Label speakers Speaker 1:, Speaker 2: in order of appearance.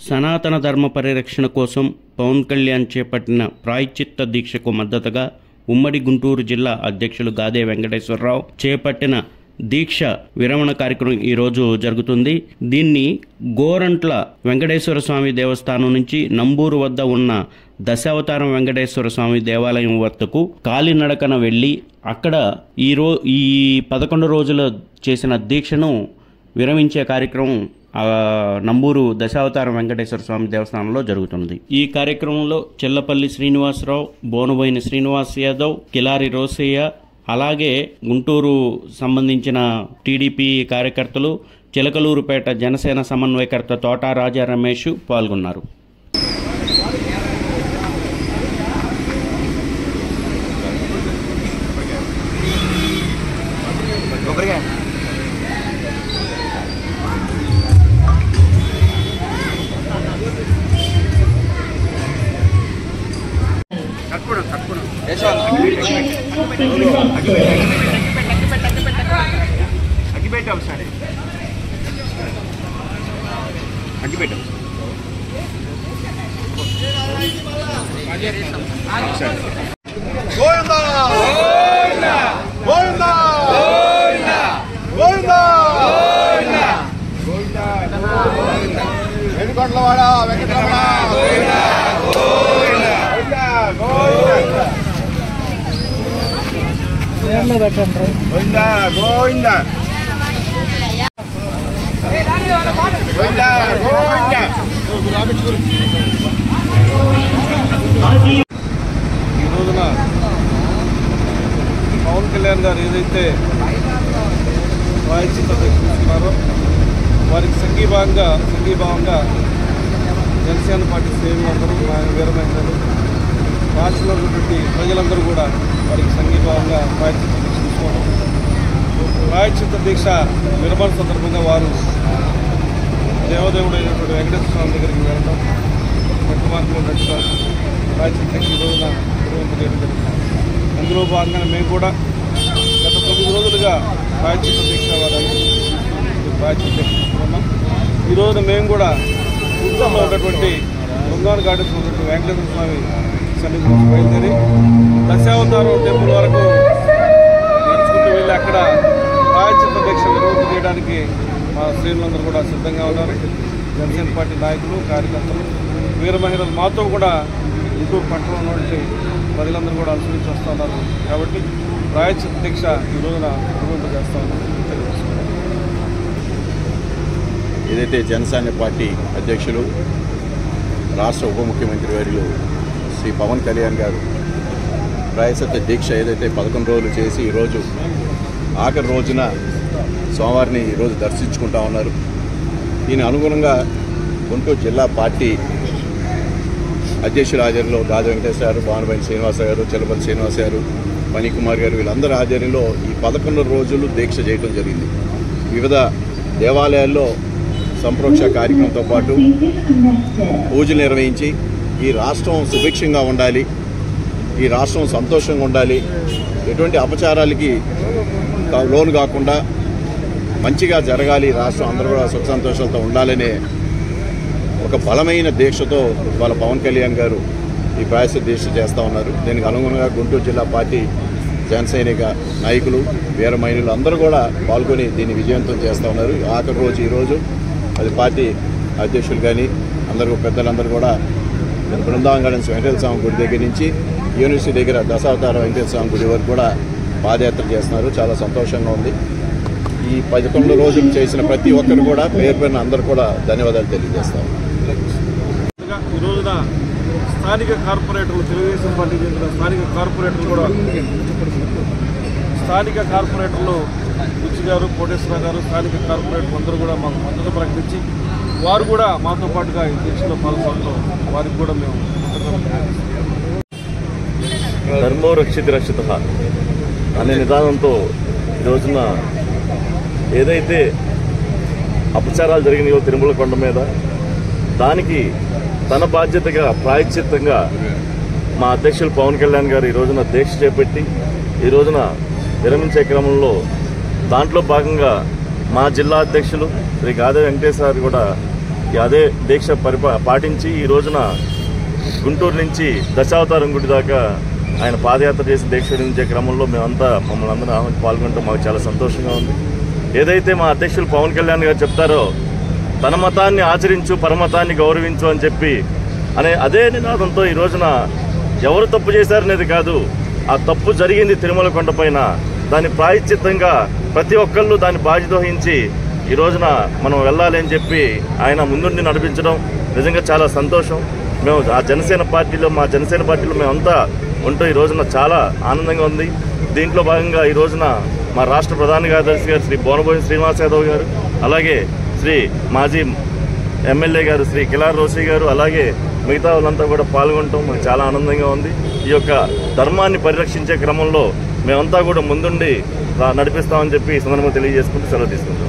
Speaker 1: సనాతన ధర్మ పరిరక్షణ కోసం పవన్ కళ్యాణ్ చేపట్టిన ప్రాయశ్చిత్త దీక్షకు మద్దతుగా ఉమ్మడి గుంటూరు జిల్లా అధ్యక్షులు గాదే వెంకటేశ్వరరావు చేపట్టిన దీక్ష విరమణ కార్యక్రమం ఈరోజు జరుగుతుంది. దీన్ని గోరంట్ల వెంకటేశ్వర స్వామి దేవస్థానం నుంచి నంబూరు వద్ద ఉన్న దశావతారం వెంకటేశ్వర స్వామి దేవాలయం వద్దకు కాలినడకన వెళ్లి అక్కడ ఈ 11 రోజుల చేసిన దీక్షను విరమించే కార్యక్రమం నంబూరు దశావతారం వెంకటేశ్వర స్వామి దేవస్థానంలో జరుగుతుంది. ఈ కార్యక్రమంలో చెల్లపల్లి శ్రీనివాసరావు, బోనుబోయిన శ్రీనివాస్ యాదవ్, కిలారి రోసయ్య, అలాగే గుంటూరు సంబంధించిన టీడీపీ కార్యకర్తలు, చిలకలూరుపేట జనసేన సమన్వయకర్త తోటా రాజా రమేష్ పాల్గొన్నారు.
Speaker 2: వెనుకొండలవాడ వెంకటరమణ గోవింద గోవింద ఈ రోజున పవన్ కళ్యాణ్ గారు ఏదైతే ప్రాయశ్చిత్త తీసుకున్నారో వారికి సంఘీభావంగా జనసేన పార్టీ శ్రేణులందరూ వీరమహిళలు రాష్ట్రంలో ఉన్నటువంటి ప్రజలందరూ కూడా వారికి సంఘీభావంగా ప్రాయశ్చిత్త దీక్ష తీసుకోవడం, ప్రాయశ్చిత్త దీక్ష విరమణ సందర్భంగా వారు దేవదేవుడు అయినటువంటి వెంకటేశ్వర స్వామి దగ్గరికి వెళ్ళడం, మట్టి మార్గంలో నడుచుకోవడం, ప్రాయశ్చిత్త దీక్ష ఈ రోజున నిర్వహింపజేయడం జరిగింది. అందులో భాగంగా మేము కూడా గత 9 రోజులుగా ప్రాయశ్చిత్త దీక్ష ప్రాయశ్చిత్త దీక్ష తీసుకున్నాం. ఈ రోజున మేము కూడా గుంటూరులో ఉన్నటువంటి బృందావన గార్డెన్స్ ఉన్నటువంటి వెంకటేశ్వర స్వామి సన్నిధి నుంచి బయలుదేరి దశావతారం టెంపుల్ వరకు నడుచుకుంటూ వెళ్ళి అక్కడ ప్రాయశ్చిత్త దీక్ష నిర్వహింపజేయడానికి మా శ్రేణులందరూ కూడా సిద్ధంగా ఉన్నారు. జనసేన పార్టీ నాయకులు, కార్యకర్తలు, వీర మహిళలు మాతో కూడా గుంటూరు పట్టణంలో ఉన్నటువంటి ప్రజలందరూ కూడా అనుసరించి వస్తున్నారు. కాబట్టి ప్రాయశ్చిత్త దీక్ష ఈ రోజున నిర్వహింపజేస్తా ఉన్నాం.
Speaker 3: ఏదైతే జనసేన పార్టీ అధ్యక్షులు, రాష్ట్ర ఉప ముఖ్యమంత్రి వర్యులు శ్రీ పవన్ కళ్యాణ్ గారు ప్రాయశ్చిత్త దీక్ష ఏదైతే 11 రోజులు చేసి ఈరోజు ఆఖరి రోజున సోమవారిని ఈరోజు దర్శించుకుంటా ఉన్నారు. దీని అనుగుణంగా గుంటూరు జిల్లా పార్టీ అధ్యక్షుల ఆధ్వర్యంలో గాదే వెంకటేశ్వర గారు, బోనుబోయిన శ్రీనివాసరావు గారు, చెల్లపల్లి శ్రీనివాస్ గారు, పనికుమార్ గారు వీళ్ళందరి ఆధ్వర్యంలో ఈ 11 రోజులు దీక్ష చేయడం జరిగింది. వివిధ దేవాలయాల్లో సంప్రోక్ష కార్యక్రమంతో పాటు పూజలు నిర్వహించి ఈ రాష్ట్రం సుభిక్షంగా ఉండాలి, ఈ రాష్ట్రం సంతోషంగా ఉండాలి, ఎటువంటి అపచారాలకి లోను కాకుండా మంచిగా జరగాలి, రాష్ట్రం అందరూ కూడా సుఖ సంతోషాలతో ఉండాలనే ఒక బలమైన దీక్షతో వాళ్ళ పవన్ కళ్యాణ్ గారు ఈ ప్రాయశ్చిత్త దీక్ష చేస్తూ ఉన్నారు. దీనికి అనుగుణంగా గుంటూరు జిల్లా పార్టీ జనసైనిక నాయకులు, వీర మహిళలు అందరూ కూడా పాల్గొని దీన్ని విజయవంతం చేస్తూ ఉన్నారు. ఆఖరి రోజు ఈరోజు అది పార్టీ అధ్యక్షులు కానీ అందరూ పెద్దలందరూ కూడా బృందావన గార్డెన్స్ వెంకటేశ్వర స్వామి గుడి దగ్గర నుంచి యూనివర్సిటీ దగ్గర దశావతారం వెంకటేశ్వర స్వామి గుడి వరకు కూడా పాదయాత్ర చేస్తున్నారు. చాలా సంతోషంగా ఉంది. ఈ 11 రోజులు చేసిన ప్రతి ఒక్కరు కూడా పేరున అందరూ కూడా ధన్యవాదాలు తెలియజేస్తాం.
Speaker 2: ఈ రోజున స్థానిక కార్పొరేటర్లు, తెలుగుదేశం పార్టీ చెందిన స్థానిక కార్పొరేటర్లు కూడా స్థానిక కార్పొరేటర్లు బుచ్చి గారు, కోటేశ్వర గారు, స్థానిక కార్పొరేటర్లు అందరూ కూడా మాకు మద్దతు ప్రకటించి వారు కూడా మాతో పాటుగా ఈ దీక్షలో పాల్గొనడం వారికి కూడా మేము
Speaker 4: ధర్మో రక్షిత రక్షిత అనే నిదానంతో ఈ రోజున ఏదైతే అపచారాలు జరిగినాయో తిరుమల కొండ మీద దానికి తన బాధ్యతగా ప్రాయశ్చిత్తంగా మా అధ్యక్షులు పవన్ కళ్యాణ్ గారు ఈ రోజున దీక్ష చేపట్టి ఈ రోజున విరమించే క్రమంలో దాంట్లో భాగంగా మా జిల్లా అధ్యక్షులు శ్రీ గాదే వెంకటేశ్వర గారు కూడా అదే దీక్ష పాటించి ఈ రోజున గుంటూరు నుంచి దశావతారం గుడి దాకా ఆయన పాదయాత్ర చేసి దీక్ష విరమించే క్రమంలో మేమంతా మమ్మల్ని అందరం పాల్గొనడం మాకు చాలా సంతోషంగా ఉంది. ఏదైతే మా అధ్యక్షులు పవన్ కళ్యాణ్ గారు చెప్తారో తన మతాన్ని ఆచరించు పరమతాన్ని గౌరవించు అని చెప్పి అదే నినాదంతో ఈ రోజున ఎవరు తప్పు చేశారనేది కాదు, ఆ తప్పు జరిగింది తిరుమల కొండపైన, దాని ప్రాయశ్చిత్తంగా ప్రతి ఒక్కళ్ళు దాన్ని బాధ్యత వహించి ఈ రోజున మనం వెళ్ళాలి అని చెప్పి ఆయన ముందుండి నడిపించడం నిజంగా చాలా సంతోషం. మేము మా జనసేన పార్టీలో మేమంతా ఉంటూ ఈ రోజున చాలా ఆనందంగా ఉంది. దీంట్లో భాగంగా ఈ రోజున మా రాష్ట్ర ప్రధాన కార్యదర్శి గారు శ్రీ బోనబోయిన శ్రీనివాస్ యాదవ్ గారు, అలాగే శ్రీ మాజీ ఎమ్మెల్యే గారు శ్రీ కిలార్ రోషి గారు, అలాగే మిగతా వాళ్ళంతా కూడా పాల్గొనడం మాకు చాలా ఆనందంగా ఉంది. ఈ యొక్క ధర్మాన్ని పరిరక్షించే క్రమంలో మేమంతా కూడా ముందుండి నడిపిస్తామని చెప్పి ఈ సందర్భంగా తెలియజేసుకుంటూ సెలవు తీసుకుంటాం.